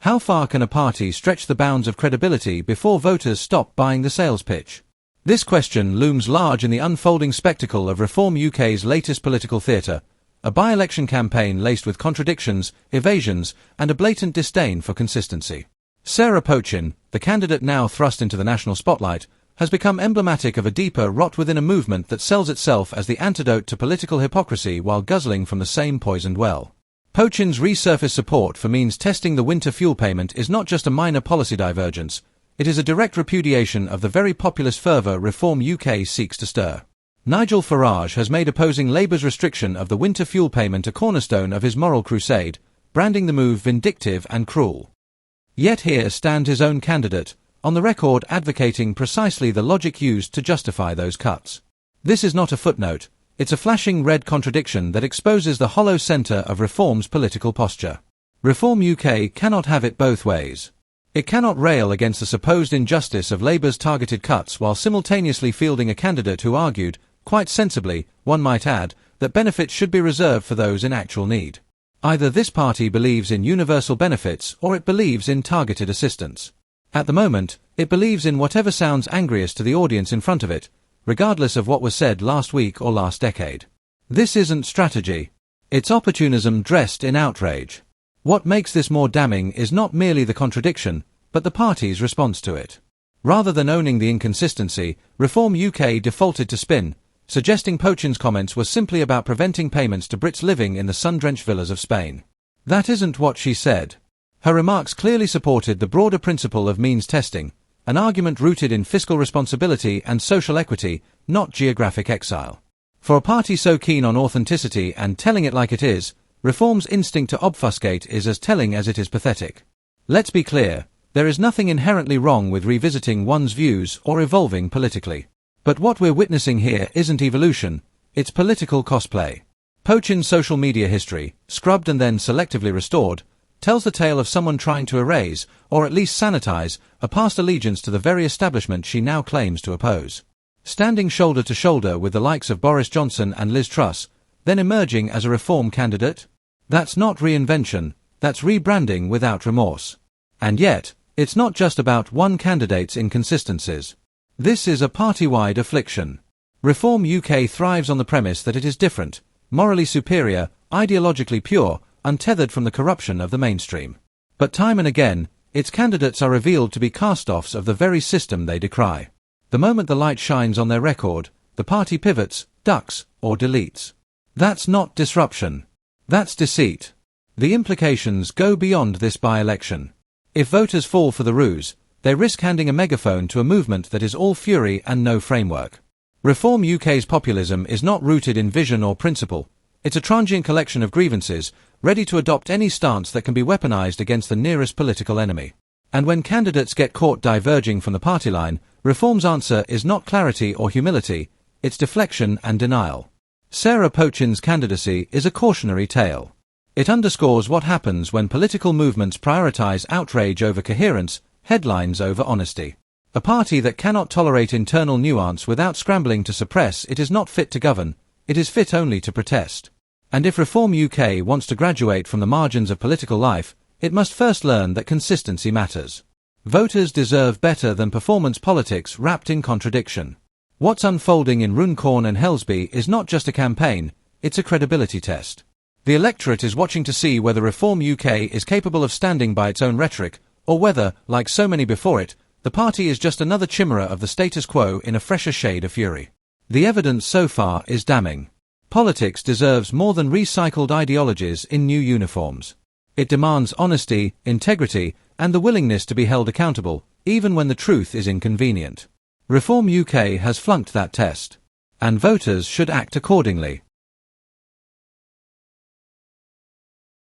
How far can a party stretch the bounds of credibility before voters stop buying the sales pitch? This question looms large in the unfolding spectacle of Reform UK's latest political theatre, a by-election campaign laced with contradictions, evasions, and a blatant disdain for consistency. Sarah Pochin, the candidate now thrust into the national spotlight, has become emblematic of a deeper rot within a movement that sells itself as the antidote to political hypocrisy while guzzling from the same poisoned well. Pochin's resurfaced support for means testing the winter fuel payment is not just a minor policy divergence, it is a direct repudiation of the very populist fervour Reform UK seeks to stir. Nigel Farage has made opposing Labour's restriction of the winter fuel payment a cornerstone of his moral crusade, branding the move vindictive and cruel. Yet here stands his own candidate, on the record advocating precisely the logic used to justify those cuts. This is not a footnote, it's a flashing red contradiction that exposes the hollow centre of Reform's political posture. Reform UK cannot have it both ways. It cannot rail against the supposed injustice of Labour's targeted cuts while simultaneously fielding a candidate who argued, quite sensibly, one might add, that benefits should be reserved for those in actual need. Either this party believes in universal benefits or it believes in targeted assistance. At the moment, it believes in whatever sounds angriest to the audience in front of it, regardless of what was said last week or last decade. This isn't strategy. It's opportunism dressed in outrage. What makes this more damning is not merely the contradiction, but the party's response to it. Rather than owning the inconsistency, Reform UK defaulted to spin, suggesting Pochin's comments were simply about preventing payments to Brits living in the sun-drenched villas of Spain. That isn't what she said. Her remarks clearly supported the broader principle of means testing, an argument rooted in fiscal responsibility and social equity, not geographic exile. For a party so keen on authenticity and telling it like it is, Reform's instinct to obfuscate is as telling as it is pathetic. Let's be clear, there is nothing inherently wrong with revisiting one's views or evolving politically. But what we're witnessing here isn't evolution, it's political cosplay. Pochin's social media history, scrubbed and then selectively restored, tells the tale of someone trying to erase, or at least sanitize, a past allegiance to the very establishment she now claims to oppose. Standing shoulder to shoulder with the likes of Boris Johnson and Liz Truss, then emerging as a Reform candidate? That's not reinvention, that's rebranding without remorse. And yet, it's not just about one candidate's inconsistencies. This is a party-wide affliction. Reform UK thrives on the premise that it is different, morally superior, ideologically pure, untethered from the corruption of the mainstream. But time and again, its candidates are revealed to be cast-offs of the very system they decry. The moment the light shines on their record, the party pivots, ducks, or deletes. That's not disruption. That's deceit. The implications go beyond this by-election. If voters fall for the ruse, they risk handing a megaphone to a movement that is all fury and no framework. Reform UK's populism is not rooted in vision or principle. It's a transient collection of grievances, ready to adopt any stance that can be weaponized against the nearest political enemy. And when candidates get caught diverging from the party line, Reform's answer is not clarity or humility, it's deflection and denial. Sarah Pochin's candidacy is a cautionary tale. It underscores what happens when political movements prioritize outrage over coherence, headlines over honesty. A party that cannot tolerate internal nuance without scrambling to suppress it is not fit to govern, it is fit only to protest. And if Reform UK wants to graduate from the margins of political life, it must first learn that consistency matters. Voters deserve better than performance politics wrapped in contradiction. What's unfolding in Runcorn and Helsby is not just a campaign, it's a credibility test. The electorate is watching to see whether Reform UK is capable of standing by its own rhetoric, or whether, like so many before it, the party is just another chimera of the status quo in a fresher shade of fury. The evidence so far is damning. Politics deserves more than recycled ideologies in new uniforms. It demands honesty, integrity, and the willingness to be held accountable, even when the truth is inconvenient. Reform UK has flunked that test. And voters should act accordingly.